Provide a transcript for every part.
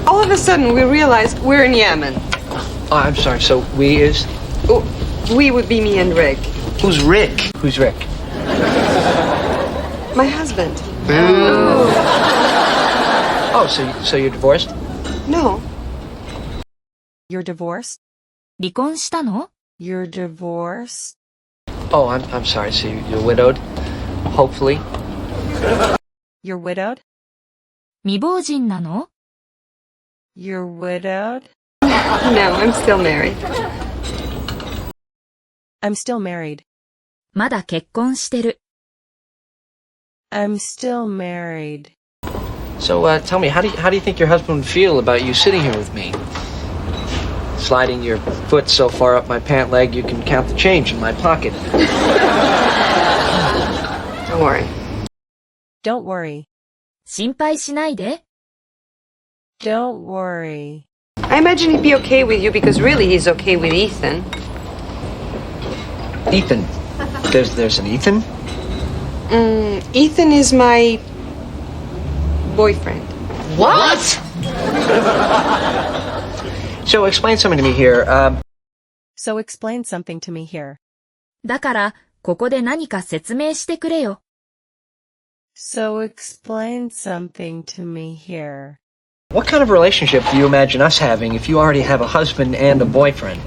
all of a sudden we realized we're in Yemen. Oh, I'm sorry. So we is? Oh, we would be me and Rick. Who's Rick? Who's Rick? My husband. Oh, so you're divorced? No. You're divorced? 離婚したの？ You're divorced? Oh, I'm sorry. So you're widowed? Hopefully. You're widowed? 未亡人なの？ You're widowed? No, I'm still married. I'm still married. まだ結婚してる。I'm still married. So tell me, how do you think your husband would feel about you sitting here with me? Sliding your foot so far up my pant leg you can count the change in my pocket. Don't worry. Don't worry. 心配しないで。Don't worry. I imagine he'd be okay with you because really he's okay with Ethan. Ethan. There's an Ethan? Ethan is my boyfriend. What? So explain something to me here. So explain something to me here. だから、ここで何か説明してくれよ。So explain something to me here. What kind of relationship do you imagine us having if you already have a husband and a boyfriend?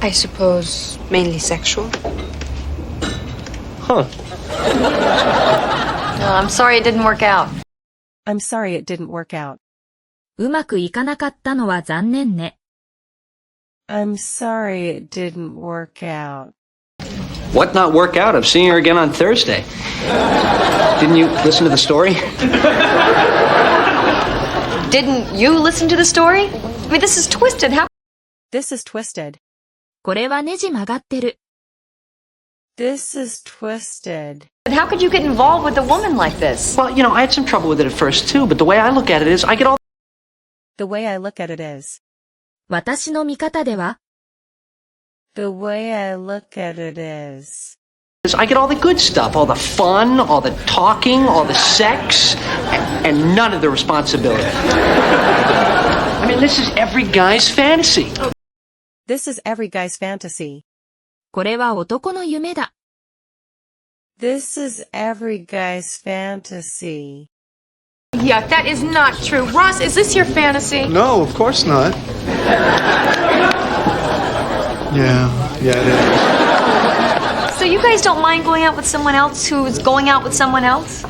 I suppose mainly sexual. Huh. No, I'm sorry it didn't work out. I'm sorry it didn't work out. うまくいかなかったのは残念ね。I'm sorry it didn't work out. What not work out? I'm seeing her again on Thursday. Didn't you listen to the story? Didn't you listen to the story? I mean, this is twisted. How? This is twisted. これはネジ曲がってる。This is twisted. How could you get involved with a woman like this? Well, you know, I had some trouble with it at first too, but the way I look at it is I get all The way I look at it is. 私の見方では、The way I look at it is. I get all the good stuff, all the fun, all the talking, all the sex, and none of the responsibility. I mean, this is every guy's fantasy. This is every guy's fantasy. これは男の夢だ。This is every guy's fantasy. Yeah, that is not true. Ross, is this your fantasy? No, of course not. Yeah, it is. So you guys don't mind going out with someone else who's going out with someone else?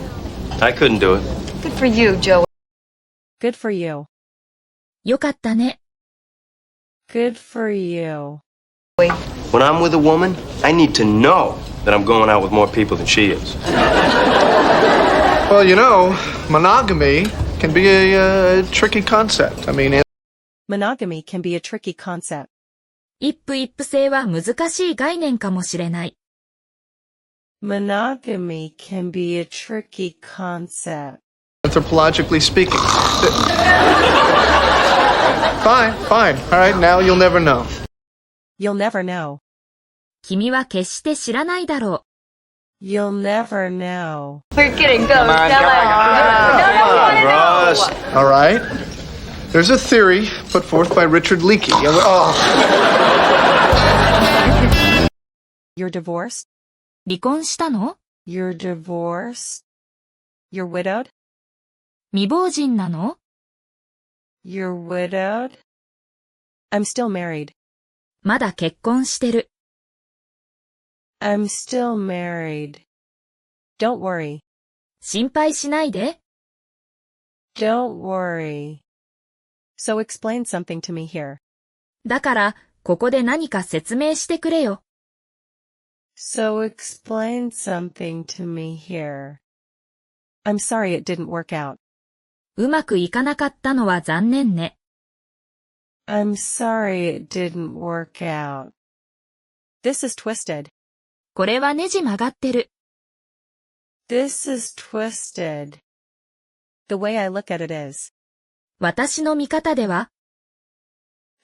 I couldn't do it. Good for you, Joe. Good for you. よかったね。Good for you. When I'm with a woman, I need to know that I'm going out with more people than she is. Well, you know, monogamy can be a tricky concept. I mean, Monogamy can be a tricky concept. 一夫一夫制は難しい概念かもしれない。Monogamy can be a tricky concept. anthropologically speaking. Fine. All right, now you'll never know. You'll never know. 君は決して知らないだろ You'll never know. We're kidding. Go. Come on, Ross. All right. There's a theory put forth by Richard Leakey. You're divorced? う。離婚したの？ You're divorced? You're widowed? 未亡人なの？ You're widowed? I'm still married. まだ結婚してる。I'm still married. Don't worry. 心配しないで。Don't worry. So explain something to me here. だから、ここで何か説明してくれよ。So explain something to me here. I'm sorry it didn't work out. うまくいかなかったのは残念ね。I'm sorry it didn't work out. This is twisted. これはネジ曲がってる。This is twisted. The way I look at it is. 私の見方では、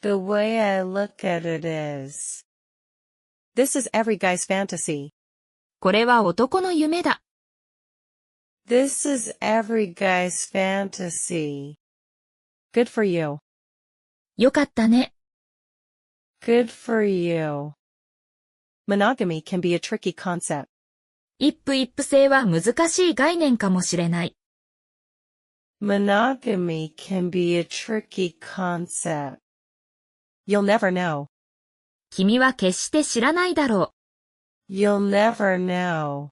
The way I look at it is. This is every guy's fantasy. これは男の夢だ。This is every guy's fantasy. Good for you. よかったね。Good for you. Monogamy can be a tricky concept. 一夫一夫制は難しい概念かもしれない。Monogamy can be a tricky concept. You'll never know. 君は決して知らないだろう。You'll never know.